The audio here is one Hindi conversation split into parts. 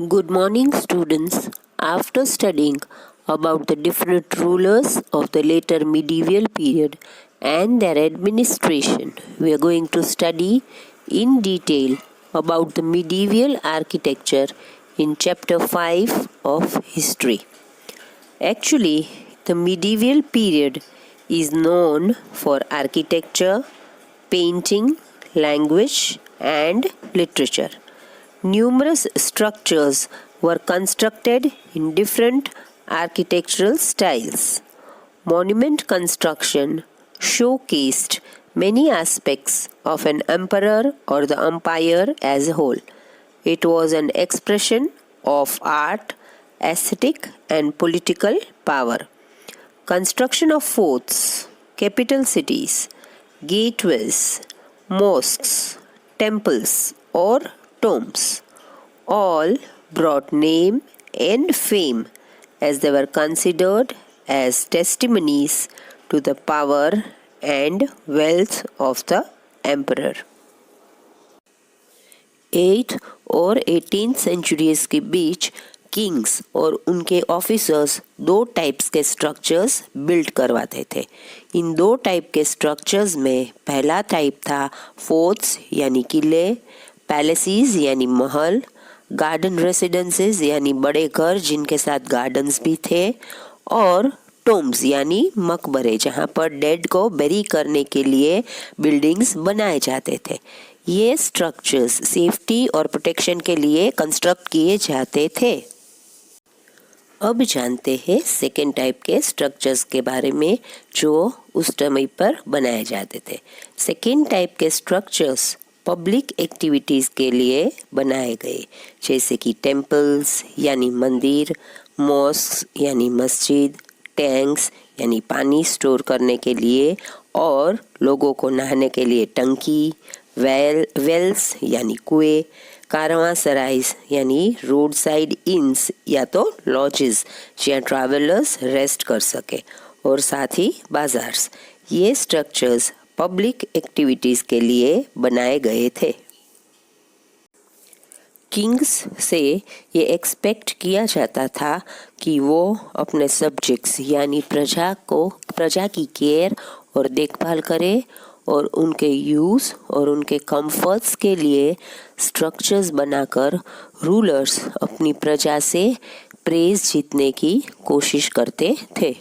Good morning, students. After studying about the different rulers of the later medieval period and their administration, we are going to study in detail about the medieval architecture in chapter 5 of history. Actually, the medieval period is known for architecture, painting, language, and literature. Numerous structures were constructed in different architectural styles. Monument construction showcased many aspects of an emperor or the empire as a whole. It was an expression of art, aesthetic, and political power. Construction of forts, capital cities, gateways, mosques, temples, or tombs all brought name and fame as they were considered as testimonies to the power and wealth of the emperor. 8th और 18th सेंचुरीज के बीच किंग्स और उनके ऑफिसर्स दो टाइप्स के स्ट्रक्चर्स बिल्ड करवाते थे. इन दो टाइप के स्ट्रक्चर्स में पहला टाइप था फोर्ट्स यानी किले, पैलेसीज यानी महल, गार्डन रेसिडेंसेस यानी बड़े घर जिनके साथ गार्डन्स भी थे, और टोम्स यानी मकबरे जहाँ पर डेड को बेरी करने के लिए बिल्डिंग्स बनाए जाते थे. ये स्ट्रक्चर्स सेफ्टी और प्रोटेक्शन के लिए कंस्ट्रक्ट किए जाते थे. अब जानते हैं सेकेंड टाइप के स्ट्रक्चर्स के बारे में जो उस समय पर बनाए जाते थे. सेकेंड टाइप के स्ट्रक्चर्स पब्लिक एक्टिविटीज़ के लिए बनाए गए, जैसे कि टेम्पल्स यानी मंदिर, मॉस्क यानी मस्जिद, टैंक्स यानी पानी स्टोर करने के लिए और लोगों को नहाने के लिए टंकी, वेल्स यानी कुएं, कारवांसराइज यानी रोड साइड इन्स या तो लॉजेस जहाँ ट्रैवलर्स रेस्ट कर सके, और साथ ही बाजार्स. ये स्ट्रक्चर्स पब्लिक एक्टिविटीज़ के लिए बनाए गए थे. किंग्स से ये एक्सपेक्ट किया जाता था कि वो अपने सब्जेक्ट्स यानी प्रजा की केयर और देखभाल करे और उनके यूज़ और उनके कंफर्ट्स के लिए स्ट्रक्चर्स बनाकर रूलर्स अपनी प्रजा से प्रेज जीतने की कोशिश करते थे.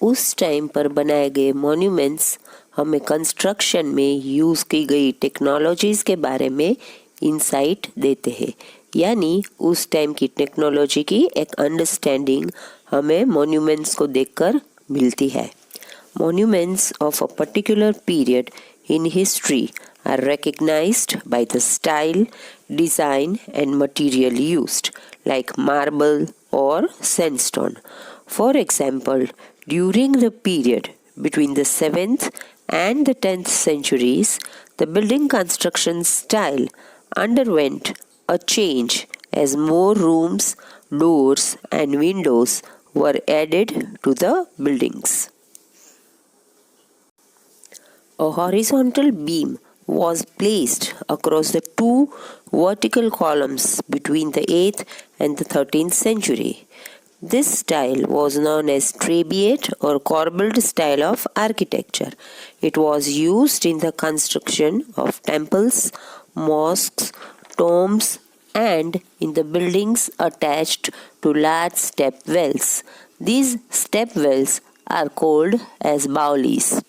उस टाइम पर बनाए गए मॉन्यूमेंट्स हमें कंस्ट्रक्शन में यूज़ की गई टेक्नोलॉजीज़ के बारे में इंसाइट देते हैं, यानी उस टाइम की टेक्नोलॉजी की एक अंडरस्टैंडिंग हमें मॉन्यूमेंट्स को देखकर मिलती है. Monuments of a particular period in history are recognized by the style, design, and material used, like marble or sandstone. For example, during the period between the 7th and the 10th centuries, the building construction style underwent a change as more rooms, doors, and windows were added to the buildings. A horizontal beam was placed across the two vertical columns between the 8th and the 13th century. This style was known as Trabeate or corbelled style of architecture. It was used in the construction of temples, mosques, tombs, and in the buildings attached to large step wells. These step wells are called as baulis.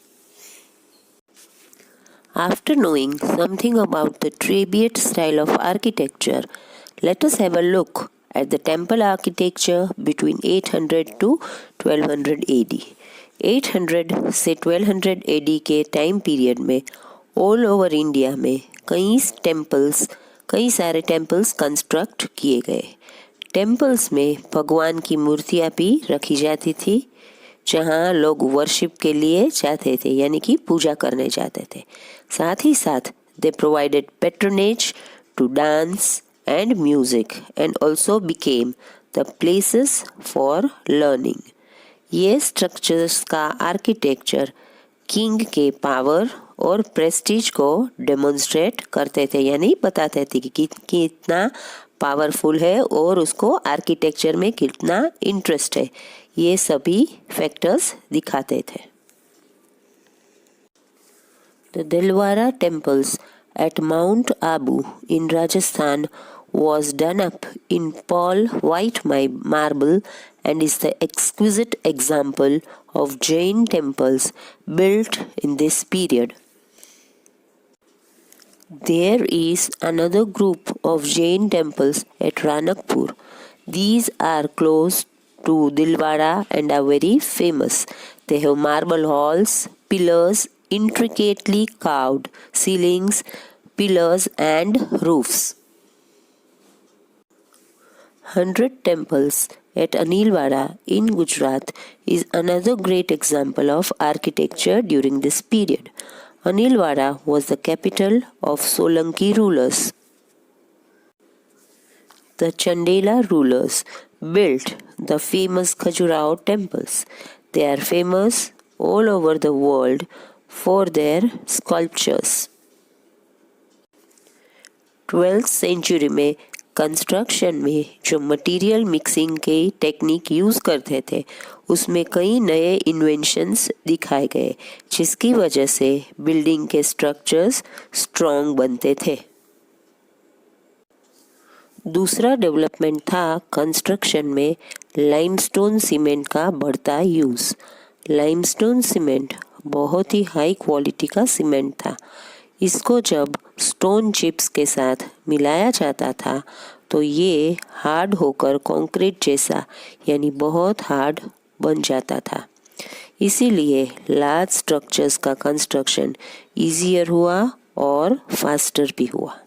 After knowing something about the Trabeate style of architecture, let us have a look at the temple architecture between 800 to 1200 AD. 800 से 1200 AD के टाइम पीरियड में ऑल ओवर इंडिया में कई सारे टेम्पल्स कंस्ट्रक्ट किए गए. टेम्पल्स में भगवान की मूर्तियाँ भी रखी जाती थी, जहाँ लोग वर्शिप के लिए जाते थे यानी कि पूजा करने जाते थे. साथ ही साथ they provided patronage to dance and music and also became the places for learning. ये स्ट्रक्चर्स का आर्किटेक्चर किंग के पावर और प्रेस्टीज को डेमोन्स्ट्रेट करते थे, यानी बताते थे कि कितना पावरफुल है और उसको आर्किटेक्चर में कितना इंटरेस्ट है, ये सभी फैक्टर्स दिखाते थे। The Dilwara temples at Mount Abu in Rajasthan was done up in pearl white marble and is the exquisite example of Jain temples built in this period. There is another group of Jain temples at Ranakpur. These are close to Dilwara and are very famous. They have marble halls, pillars, intricately carved ceilings, pillars and roofs. 100 Temples at Anilwara in Gujarat is another great example of architecture during this period. Anilwara was the capital of Solanki rulers. The Chandela rulers built the famous Khajuraho temples. They are famous all over the world for their sculptures. 12th century में कंस्ट्रक्शन में जो मटेरियल मिक्सिंग के टेक्निक यूज़ करते थे उसमें कई नए इन्वेंशंस दिखाए गए, जिसकी वजह से बिल्डिंग के स्ट्रक्चर्स स्ट्रॉन्ग बनते थे। दूसरा डेवलपमेंट था कंस्ट्रक्शन में लाइमस्टोन सीमेंट का बढ़ता यूज़। लाइमस्टोन सीमेंट बहुत ही हाई क्वालिटी का सीमेंट था। इसको जब स्टोन चिप्स के साथ मिलाया जाता था तो ये हार्ड होकर कंक्रीट जैसा यानी बहुत हार्ड बन जाता था। इसीलिए लार्ज स्ट्रक्चर्स का कंस्ट्रक्शन ईजियर हुआ और फास्टर भी हुआ।